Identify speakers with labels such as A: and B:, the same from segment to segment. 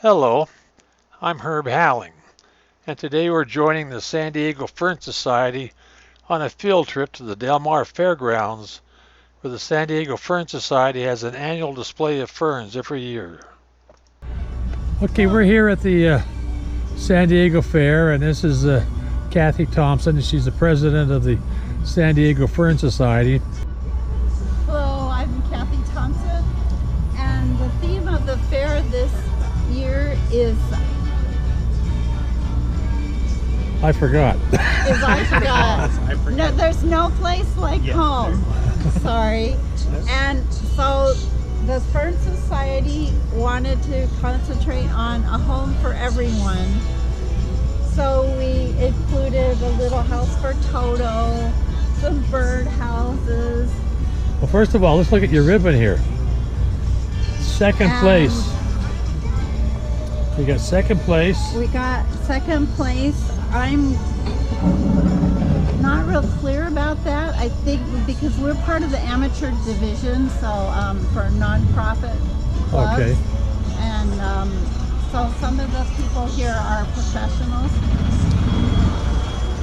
A: Hello, I'm Herb Halling, and today we're joining the San Diego Fern Society on a field trip to the Del Mar Fairgrounds, where the San Diego Fern Society has an annual display of ferns every year. Okay, we're here at the San Diego Fair, and this is Kathy Thompson. She's the president of the San Diego Fern Society.
B: Hello, I'm Kathy Thompson, and the theme of the fair this year is
A: I forgot.
B: I forgot. No, there's no place like home. Sorry. And so the Fern Society wanted to concentrate on a home for everyone. So we included a little house for Toto, some bird houses.
A: Well, first of all, let's look at your ribbon here. Second place. We got second place.
B: We got second place. I'm not real clear about that. I think because we're part of the amateur division, so for nonprofit clubs.
A: Okay.
B: And so some of the people here are professionals.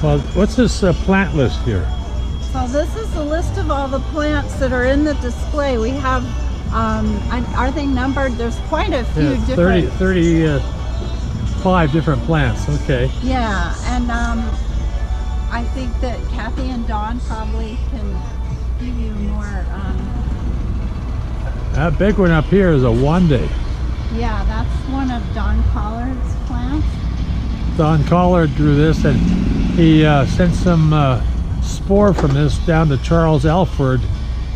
A: Well, what's this plant list here?
B: So this is the list of all the plants that are in the display. We have, are they numbered? There's quite a few different.
A: 35 different plants, okay.
B: Yeah, and I think that Kathy and Dawn probably can give you more.
A: That big one up here is a one-day.
B: Yeah, that's one of Don Collard's plants.
A: Don Collard drew this, and he sent some spore from this down to Charles Alford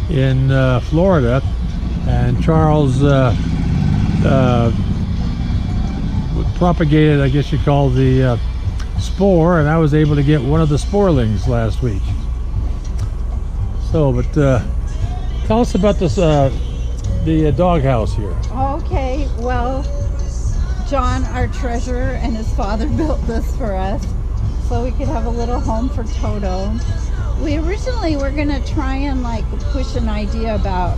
A: in Florida, and Charles propagated, I guess you call the spore, and I was able to get one of the sporelings last week. So, but tell us about this, the doghouse here.
B: Okay, well, John, our treasurer, and his father built this for us so we could have a little home for Toto. We originally were going to try and push an idea about,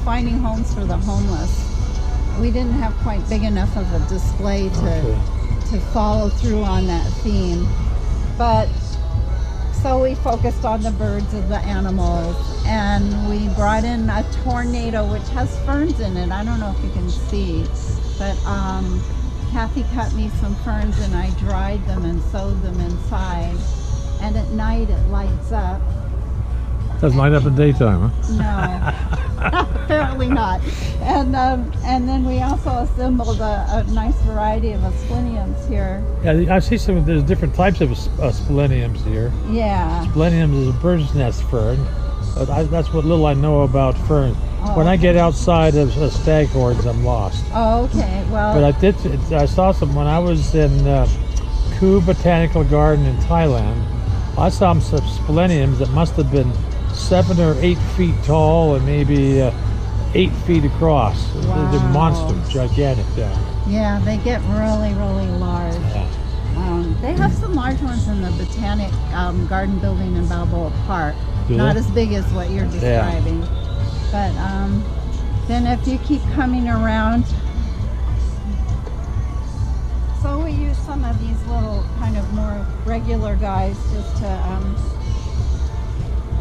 B: finding homes for the homeless. We didn't have quite big enough of a display to follow through on that theme. But so we focused on the birds and the animals, and we brought in a tornado which has ferns in it. I don't know if you can see, but Kathy cut me some ferns and I dried them and sewed them inside, and at night it lights up.
A: Doesn't light up in daytime, huh?
B: No, apparently not. And then we also assembled a nice variety of aspleniums here.
A: Yeah, I see there's different types of aspleniums here.
B: Yeah.
A: Aspleniums is a bird's nest fern. That's what little I know about ferns.
B: Oh,
A: when I get outside of staghorns, I'm lost.
B: Oh, okay. Well.
A: But I saw some when I was in Koo Botanical Garden in Thailand. I saw some aspleniums that must have been 7 or 8 feet tall and maybe 8 feet across.
B: Wow.
A: They're monsters, gigantic down.
B: Yeah, they get really, really large.
A: Yeah.
B: They have some large ones in the Botanic Garden building in Balboa Park.
A: Do
B: Not
A: they?
B: as big as what you're describing. Yeah. But then if you keep coming around, so we use some of these little kind of more regular guys just to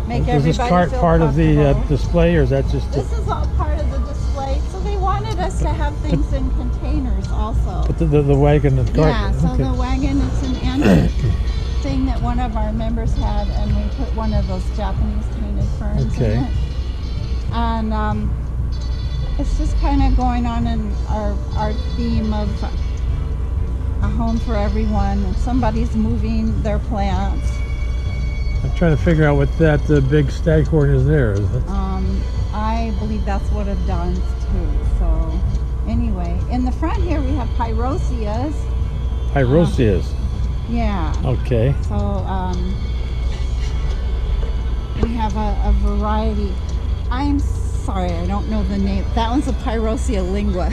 B: make everybody
A: feel comfortable. Is this part of the display, or is that just...
B: This is all part of the display. So they wanted us to have things in containers also.
A: But the wagon and cart...
B: Yeah, so
A: okay.
B: the wagon, it's an antique thing that one of our members had, and we put one of those Japanese painted ferns in it. And it's just kind of going on in our theme of a home for everyone. If somebody's moving their plants.
A: I'm trying to figure out what that big staghorn is there. Is it?
B: I believe that's one of Don's too. So anyway, in the front here we have pyroseas.
A: Pyroseas.
B: Yeah.
A: Okay.
B: So we have a variety. I'm sorry, I don't know the name. That one's a Pyrosea lingua.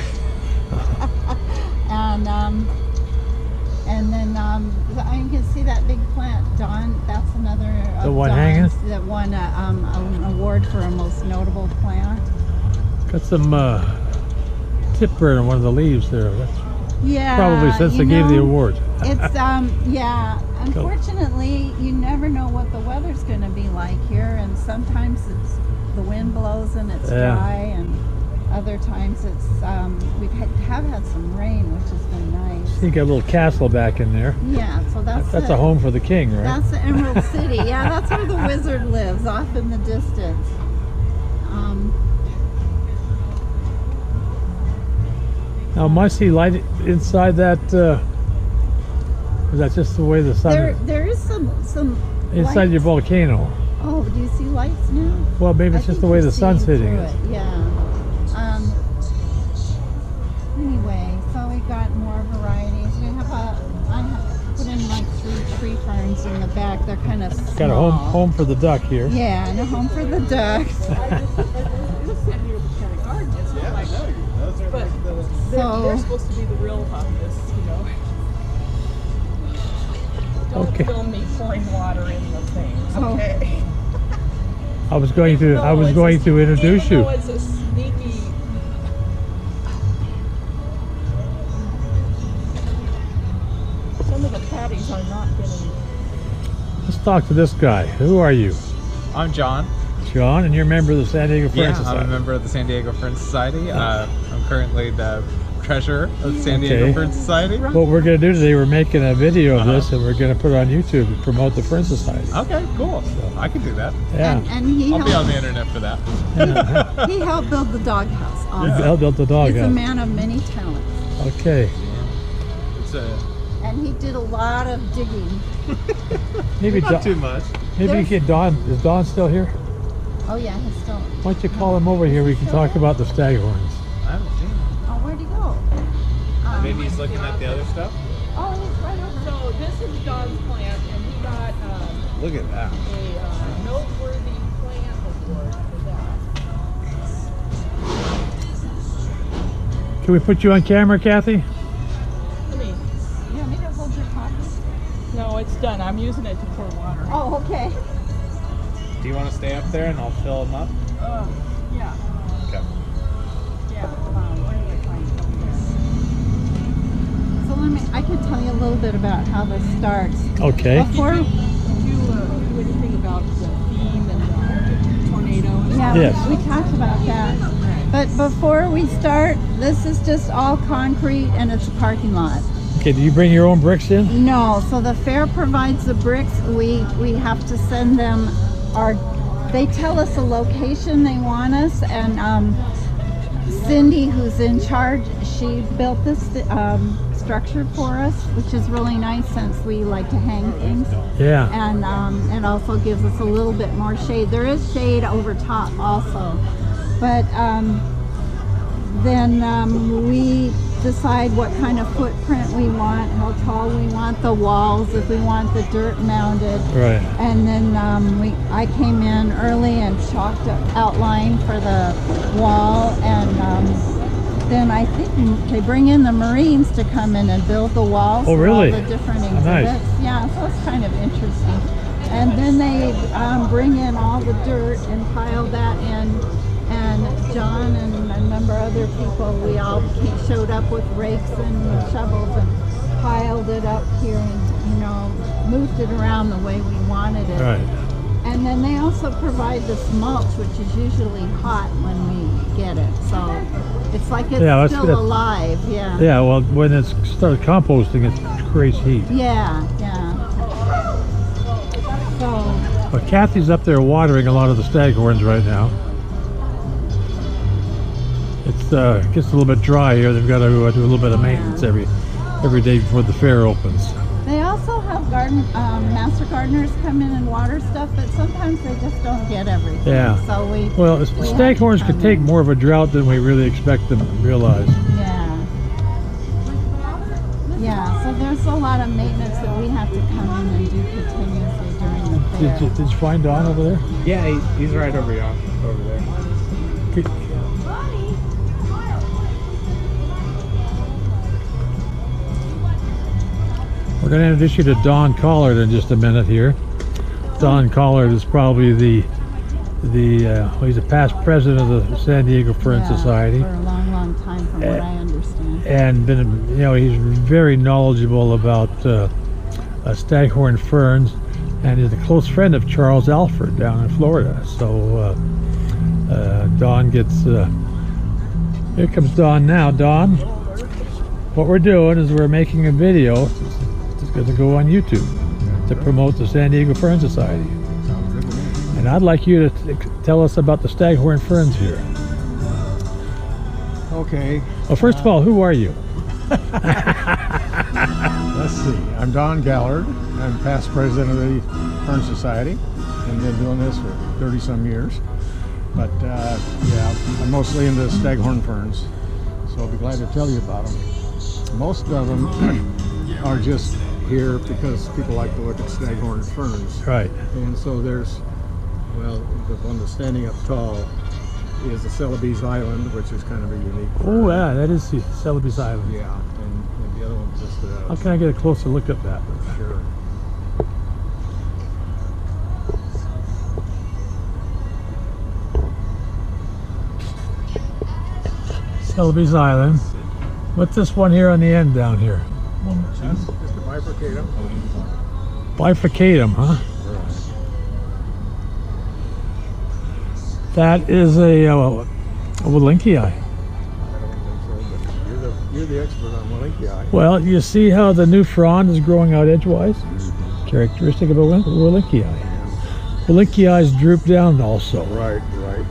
B: And then you can see that big plant, Don. That's another.
A: The one hanging?
B: That won an award for a most notable plant.
A: Got some tip burn on one of the leaves there. That's
B: Yeah.
C: Probably since they gave the award.
B: It's yeah. Unfortunately, you never know what the weather's going to be like here, and sometimes it's the wind blows and it's dry, and other times it's have had some rain, which has been nice.
C: You got a little castle back in there.
B: Yeah, so that's
C: a home for the king, right?
B: That's the Emerald City. Yeah, that's where the wizard lives, off in the distance.
C: Now, must he light inside that? Is that just the way the sun?
B: There is some
C: inside
B: lights.
C: your volcano.
B: Oh, do you see lights now?
C: Well, maybe it's just the way the sun's hitting it.
B: Yeah. Anyway, so we got more varieties. I have put in like 3 tree ferns in the back. They're kind of small.
C: Got a home for the duck here.
B: Yeah, and a home for the ducks.
D: But they're supposed to be the real hobbyists, you know. Don't film me pouring water in the things, okay?
C: I was going to introduce you.
D: It's a sneaky. Some of the patties are not getting.
C: Let's talk to this guy. Who are you?
E: I'm John.
C: John, and you're a member of the San Diego Fern Society.
E: I'm a member of the San Diego Fern Society. I'm currently the treasurer of the San Diego Fern Society.
C: What we're going to do today, we're making a video of this, and we're going to put it on YouTube to promote the Fern Society.
E: Okay, cool. So I can do that.
C: Yeah.
B: And
E: I'll be on the internet for that.
B: He helped build the doghouse.
C: He helped build the doghouse.
B: He's a man of many talents.
C: Okay.
B: And he did a lot of digging.
C: Maybe
E: not too much.
C: Maybe you get Don. Is Don still here?
B: Oh yeah, he's still.
C: Why don't you call him over here? We can talk about the staghorns.
E: I haven't seen him.
B: Oh, where'd he go?
E: Maybe he's looking at the other stuff.
B: Oh, he's right over.
D: So this is John's plant, and he got
E: Look at that.
D: a noteworthy plant award for that.
C: Can we put you on camera, Kathy?
D: You want me to hold your coffee? No, it's done. I'm using it to pour water.
B: Oh, okay.
E: Do you want to stay up there and I'll fill him up?
D: Yeah.
E: Okay.
D: Yeah. Where do I find it?
B: So I can tell you a little bit about how this starts.
C: Okay.
B: Before,
D: Did you do anything about the theme and the tornado?
B: yeah,
C: Yes.
B: we talked about that. But before we start, this is just all concrete and it's a parking lot.
C: Okay, do you bring your own bricks in?
B: No, so the fair provides the bricks. We have to send them they tell us a location they want us, and Cindy, who's in charge, she built this structure for us, which is really nice since we like to hang things.
C: Yeah.
B: And it also gives us a little bit more shade. There is shade over top also, but then we decide what kind of footprint we want, how tall we want the walls, if we want the dirt mounded.
C: Right.
B: And then I came in early and chalked an outline for the wall, and then I think they bring in the Marines to come in and build the walls.
C: Oh, really?
B: For all the different exhibits.
C: Nice.
B: Yeah, so it's kind of interesting. And then they bring in all the dirt and pile that in. And John and a number of other people, we all showed up with rakes and shovels and piled it up here and, moved it around the way we wanted it.
C: Right.
B: And then they also provide this mulch, which is usually hot when we get it. So it's like it's still alive, yeah.
C: Yeah, well, when it starts composting, it creates heat.
B: Yeah, yeah. So.
C: But Kathy's up there watering a lot of the staghorns right now. It gets a little bit dry here. They've got to do a little bit of maintenance every day before the fair opens.
B: They also have master gardeners come in and water stuff, but sometimes they just don't get everything.
C: Yeah.
B: So
C: staghorns could take more of a drought than we really expect them to realize.
B: Yeah. Yeah. So there's a lot of maintenance that we have to come in and do continuously during the fair.
C: Did you find Don over there?
E: Yeah, he's right over there.
C: We're going to introduce you to Don Collard in just a minute here. Don Collard is probably the he's a past president of the San Diego Fern Society,
B: for a long, long time, from what I understand.
C: and he's very knowledgeable about staghorn ferns, and is a close friend of Charles Alford down in Florida. So Dawn gets here comes Dawn now. Dawn, what we're doing is we're making a video. It's going to go on YouTube to promote the San Diego Fern Society. And I'd like you to tell us about the staghorn ferns here.
F: Okay.
C: Well, first of all, who are you?
F: Let's see. I'm Don Gallard. I'm past president of the Fern Society and been doing this for 30-some years. But yeah, I'm mostly into staghorn ferns, so I'll be glad to tell you about them. Most of them are just here because people like to look at staghorn ferns.
C: Right.
F: And so there's, well, the one that's standing up tall is the Celebes Island, which is kind of a unique fern.
C: Oh yeah, that is Celebes Island.
F: Yeah, and the other one's just
C: How can I get a closer look at that?
F: sure.
C: Celebes Island. What's this one here on the end down here?
F: That's just a bifurcatum.
C: Bifurcatum, huh? That is a Wallachii.
F: I don't think so, but you're the expert on Wallachii.
C: Well, you see how the new frond is growing out edgewise? Characteristic of a Wallachii. Wallachii droop down also.
F: Right, right.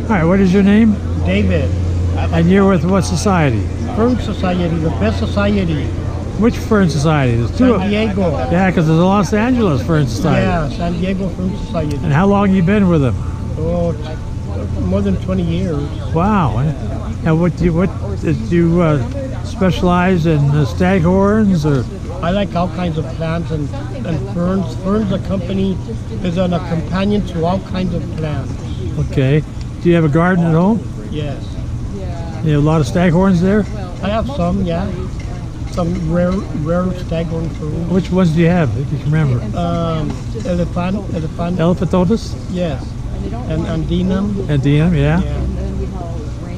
C: All right, what is your name?
G: David,
C: And you're with what society?
G: Fern Society, the best society.
C: Which Fern Society? There's two.
G: San Diego.
C: Yeah, because there's a Los Angeles Fern Society.
G: Yeah, San Diego Fern Society.
C: And how long you been with them?
G: Oh, more than 20 years.
C: Wow. And what did you specialize in staghorns or?
G: I like all kinds of plants and ferns. Ferns, the company, is a companion to all kinds of plants.
C: Okay. Do you have a garden at home?
G: Yes.
C: You have a lot of staghorns there?
G: I have some, yeah. Some rare staghorn ferns.
C: Which ones do you have, if you can remember?
G: Elephant,
C: Elephantotus?
G: yes. And Andinum.
C: Andeum, yeah.
G: Yeah.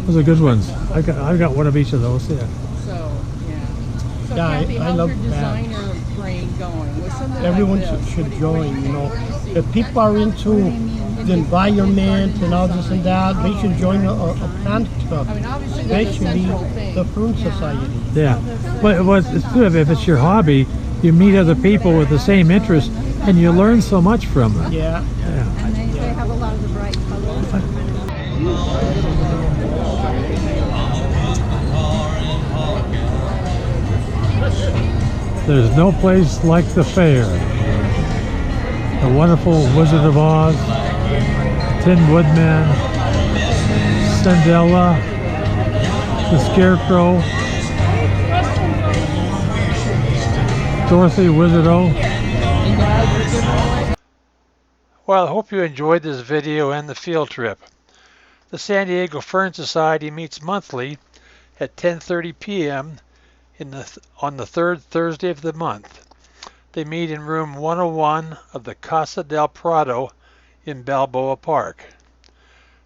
C: Those are good ones. I've got one of each of those, yeah.
G: Yeah, I love plants. Everyone should join, you know. If people are into the environment and all this and that, they should join a plant club, especially the Fern Society.
C: Yeah. But it's good if it's your hobby, you meet other people with the same interest and you learn so much from them.
G: Yeah.
C: Yeah.
B: And they have a lot of the bright colors.
C: There's no place like the fair. The wonderful Wizard of Oz, Tin Woodman, Cinderella, the Scarecrow, Dorothy Wizardo.
A: Well, I hope you enjoyed this video and the field trip. The San Diego Fern Society meets monthly at 10:30 p.m. on the third Thursday of the month. They meet in room 101 of the Casa del Prado in Balboa Park.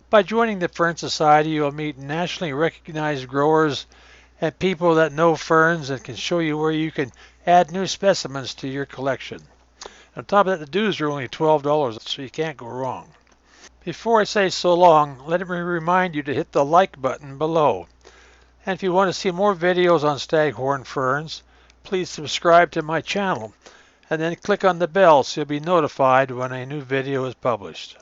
A: By joining the Fern Society, you'll meet nationally recognized growers and people that know ferns and can show you where you can add new specimens to your collection. On top of that, the dues are only $12, so you can't go wrong. Before I say so long, let me remind you to hit the like button below. And if you want to see more videos on staghorn ferns, please subscribe to my channel and then click on the bell so you'll be notified when a new video is published.